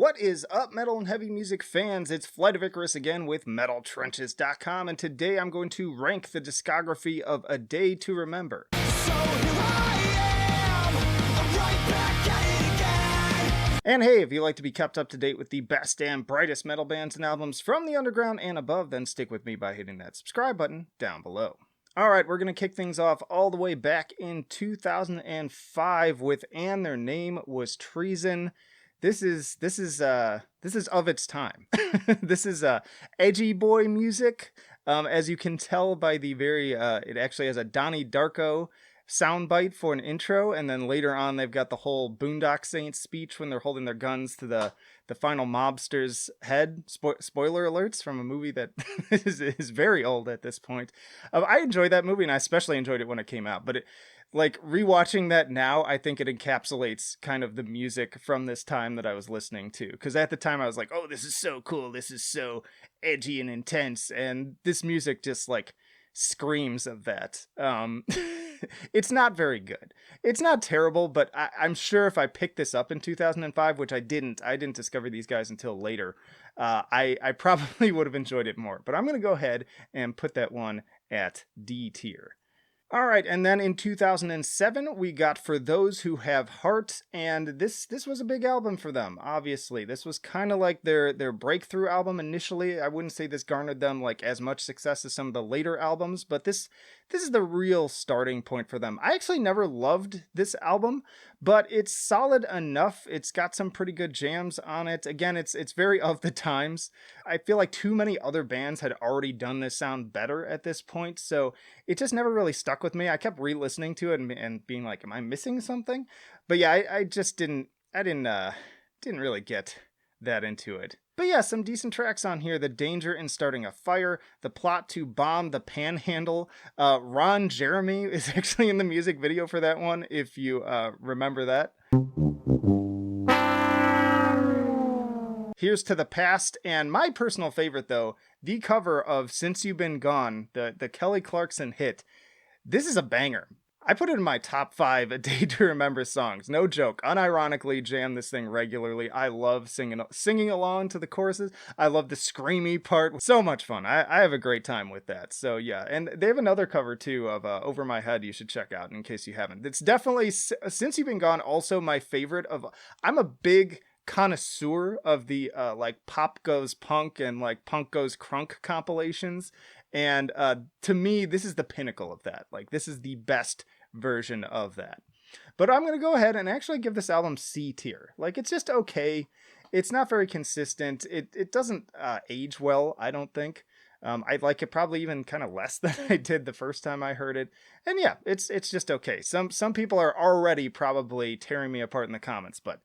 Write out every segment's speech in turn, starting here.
What is up, metal and heavy music fans? It's Flight of Icarus again with MetalTrenches.com, and today I'm going to rank the discography of A Day to Remember. So here I am, I'm right back at it again. And hey, if you like to be kept up to date with the best and brightest metal bands and albums from the underground and above, then stick with me by hitting that subscribe button down below. Alright, we're going to kick things off all the way back in 2005 with And Their Name Was Treason. This is of its time. This is edgy boy music. As you can tell by the it actually has a Donnie Darko soundbite for an intro, and then later on they've got the whole Boondock Saints speech when they're holding their guns to the final mobster's head. Spoiler alerts from a movie that is very old at this point. I enjoyed that movie, and I especially enjoyed it when it came out, but rewatching that now, I think it encapsulates kind of the music from this time that I was listening to. Because at the time I was like, oh, this is so cool. This is so edgy and intense. And this music just screams of that. It's not very good. It's not terrible, but I'm sure if I picked this up in 2005, which I didn't discover these guys until later, I probably would have enjoyed it more. But I'm going to go ahead and put that one at D tier. All right, and then in 2007, we got For Those Who Have Heart, and this was a big album for them, obviously. This was kind of like their breakthrough album initially. I wouldn't say this garnered them as much success as some of the later albums, but this is the real starting point for them. I actually never loved this album, but it's solid enough. It's got some pretty good jams on it. Again, it's very of the times. I feel like too many other bands had already done this sound better at this point, so it just never really stuck with me. I kept re-listening to it and being like, am I missing something? But yeah, I just didn't really get that into it. But yeah, some decent tracks on here. The Danger in Starting a Fire, The Plot to Bomb the Panhandle. Ron Jeremy is actually in the music video for that one, if you remember that. Here's to the Past, and my personal favorite though, the cover of Since You've Been Gone, the Kelly Clarkson hit. This is a banger. I put it in my top 5 A Day to Remember songs. No joke. Unironically jam this thing regularly. I love singing along to the choruses. I love the screamy part. So much fun. I have a great time with that. So yeah, and they have another cover too of Over My Head you should check out in case you haven't. It's definitely, Since You've Been Gone, also my favorite of... I'm a big connoisseur of the Pop Goes Punk and Punk Goes Crunk compilations. And to me, this is the pinnacle of that. This is the best version of that. But I'm going to go ahead and actually give this album C tier. It's just okay. It's not very consistent. It doesn't age well, I don't think. I like it probably even kind of less than I did the first time I heard it. And yeah, it's just okay. Some people are already probably tearing me apart in the comments, but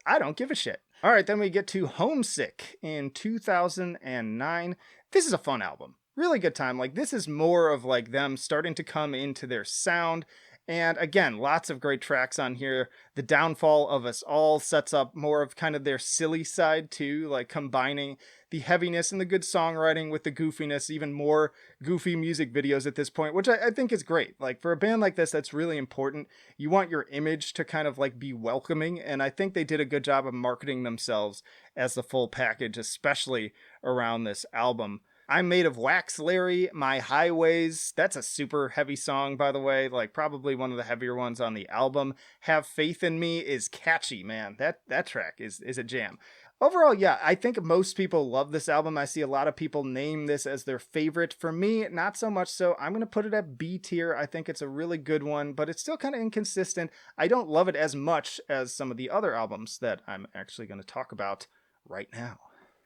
I don't give a shit. All right, then we get to Homesick in 2009. This is a fun album. Really good time. This is more of them starting to come into their sound. And again, lots of great tracks on here. The Downfall of Us All sets up more of kind of their silly side too, combining the heaviness and the good songwriting with the goofiness, even more goofy music videos at this point, which I think is great. For a band like this, that's really important. You want your image to kind of be welcoming, and I think they did a good job of marketing themselves as the full package, especially around this album. I'm Made of Wax, Larry, My Highways. That's a super heavy song, by the way. Probably one of the heavier ones on the album. Have Faith in Me is catchy, man. That track is a jam. Overall, yeah, I think most people love this album. I see a lot of people name this as their favorite. For me, not so much so. I'm going to put it at B tier. I think it's a really good one, but it's still kind of inconsistent. I don't love it as much as some of the other albums that I'm actually going to talk about right now.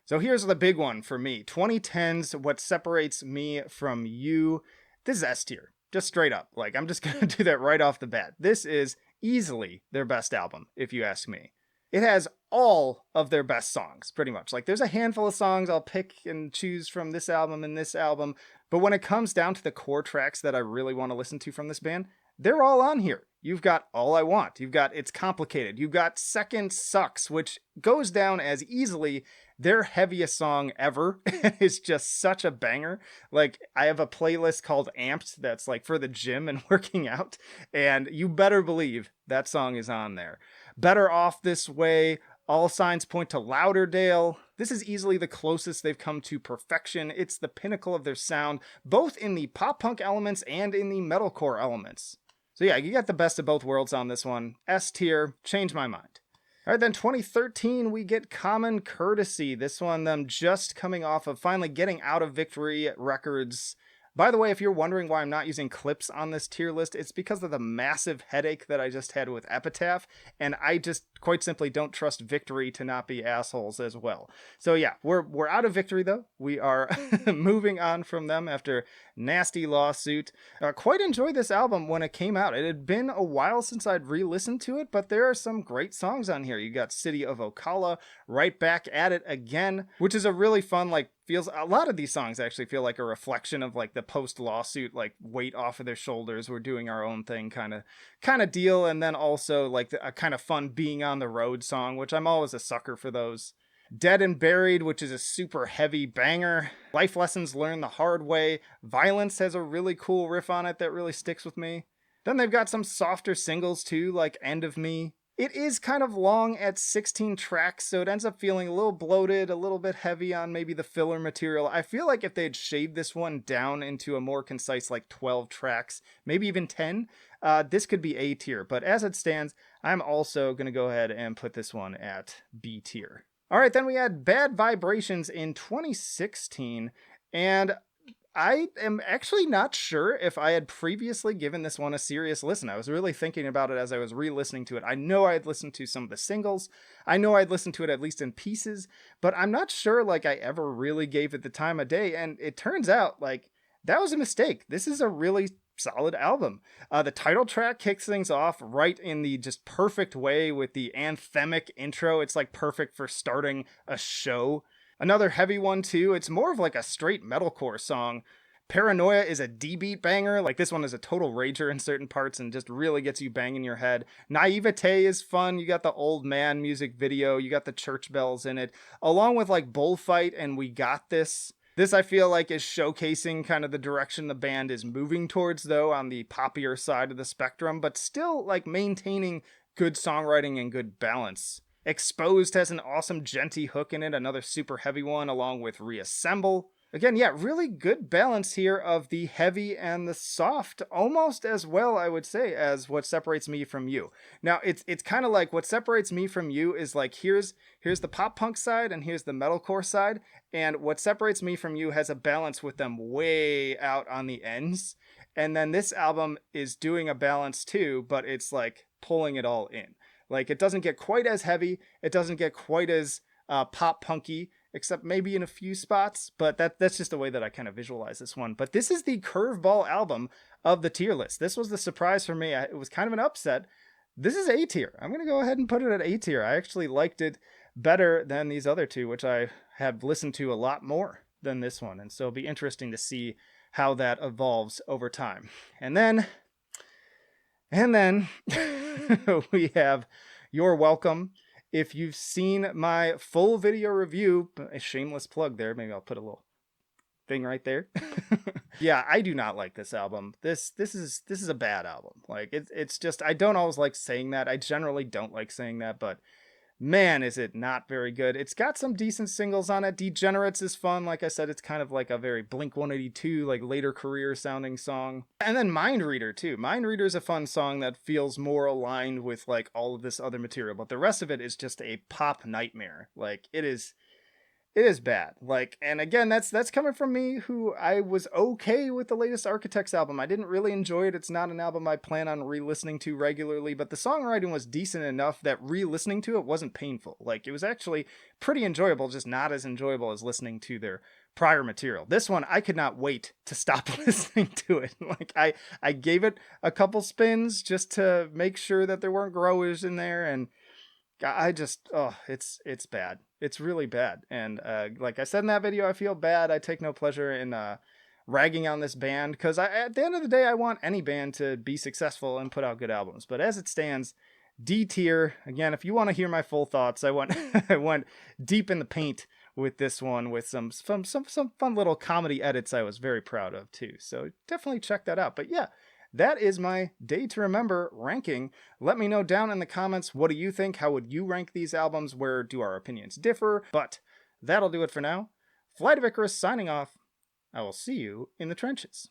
So here's the big one for me. 2010's What Separates Me From You. This is S tier. Just straight up. I'm just going to do that right off the bat. This is easily their best album, if you ask me. It has all of their best songs, pretty much. There's a handful of songs I'll pick and choose from this album and this album, but when it comes down to the core tracks that I really want to listen to from this band, they're all on here. You've got All I Want. You've got It's Complicated. You've got Second Sucks, which goes down as easily their heaviest song ever. It's just such a banger. I have a playlist called Amped that's for the gym and working out, and you better believe that song is on there. Better Off This Way, All signs point to Lauderdale. This is easily the closest they've come to perfection. It's the pinnacle of their sound, both in the pop punk elements and in the metalcore elements. So yeah, you got the best of both worlds on this one. S tier, change my mind. All right, then 2013, we get Common Courtesy. This one, them just coming off of finally getting out of Victory Records. By the way, if you're wondering why I'm not using clips on this tier list, it's because of the massive headache that I just had with Epitaph, and I just quite simply don't trust Victory to not be assholes as well. So yeah, we're out of Victory though. We are moving on from them after nasty lawsuit. Quite enjoyed this album when it came out. It had been a while since I'd re-listened to it, but there are some great songs on here. You got City of Ocala, Right Back at It Again, which is a really fun, like, feels, a lot of these songs actually feel like a reflection of like the post lawsuit, like weight off of their shoulders, we're doing our own thing kind of deal. And then also like a kind of fun being on the road song, which I'm always a sucker for those. Dead and Buried, which is a super heavy banger. Life Lessons Learned the Hard Way. Violence has a really cool riff on it that really sticks with me. Then they've got some softer singles too, like End of Me. It is kind of long at 16 tracks, so it ends up feeling a little bloated, a little bit heavy on maybe the filler material. I feel like if they'd shaved this one down into a more concise, like 12 tracks, maybe even 10, this could be A tier. But as it stands, I'm also going to go ahead and put this one at B tier. All right, then we had Bad Vibrations in 2016, and I am actually not sure if I had previously given this one a serious listen. I was really thinking about it as I was re-listening to it. I know I had listened to some of the singles. I know I'd listened to it at least in pieces, but I'm not sure like I ever really gave it the time of day. And it turns out like that was a mistake. This is a really solid album. The title track kicks things off right in the just perfect way with the anthemic intro. It's like perfect for starting a show. Another heavy one too, it's more of like a straight metalcore song. Paranoia is a D-beat banger, like this one is a total rager in certain parts and just really gets you banging your head. Naivete is fun, you got the Old Man music video, you got the church bells in it, along with like Bullfight and We Got This. This I feel like is showcasing kind of the direction the band is moving towards though on the poppier side of the spectrum, but still like maintaining good songwriting and good balance. Exposed has an awesome djenty hook in it, another super heavy one, along with Reassemble. Again, yeah, really good balance here of the heavy and the soft, almost as well, I would say, as What Separates Me From You. Now, it's kind of like What Separates Me From You is like, here's the pop punk side and here's the metalcore side, and What Separates Me From You has a balance with them way out on the ends. And then this album is doing a balance too, but it's like pulling it all in. Like, it doesn't get quite as heavy. It doesn't get quite as pop punky, except maybe in a few spots. But that's just the way that I kind of visualize this one. But this is the Curveball album of the tier list. This was the surprise for me. It was kind of an upset. This is A tier. I'm going to go ahead and put it at A tier. I actually liked it better than these other two, which I have listened to a lot more than this one. And so it'll be interesting to see how that evolves over time. And then we have You're Welcome. If you've seen my full video review, a shameless plug there, maybe I'll put a little thing right there. Yeah, I do not like this album. This is a bad album. Like it's just, I don't always like saying that. I generally don't like saying that, but man, is it not very good. It's got some decent singles on it. Degenerates is fun. Like I said, it's kind of like a very Blink-182, like later career sounding song. And then Mind Reader too. Mind Reader is a fun song that feels more aligned with like all of this other material, but the rest of it is just a pop nightmare. Like it is bad. Like, and again, that's coming from me who I was okay with the latest Architects album. I didn't really enjoy it. It's not an album I plan on re-listening to regularly, but the songwriting was decent enough that re-listening to it wasn't painful. Like, it was actually pretty enjoyable, just not as enjoyable as listening to their prior material. This one, I could not wait to stop listening to it. Like, I gave it a couple spins just to make sure that there weren't growers in there, and I just, it's bad. It's really bad. And like I said in that video, I feel bad. I take no pleasure in ragging on this band because at the end of the day, I want any band to be successful and put out good albums. But as it stands, D tier. Again, if you want to hear my full thoughts, I went I went deep in the paint with this one with some fun little comedy edits I was very proud of too. So definitely check that out. But yeah, that is my Day to Remember ranking. Let me know down in the comments, what do you think? How would you rank these albums? Where do our opinions differ? But that'll do it for now. Flight of Icarus signing off. I will see you in the trenches.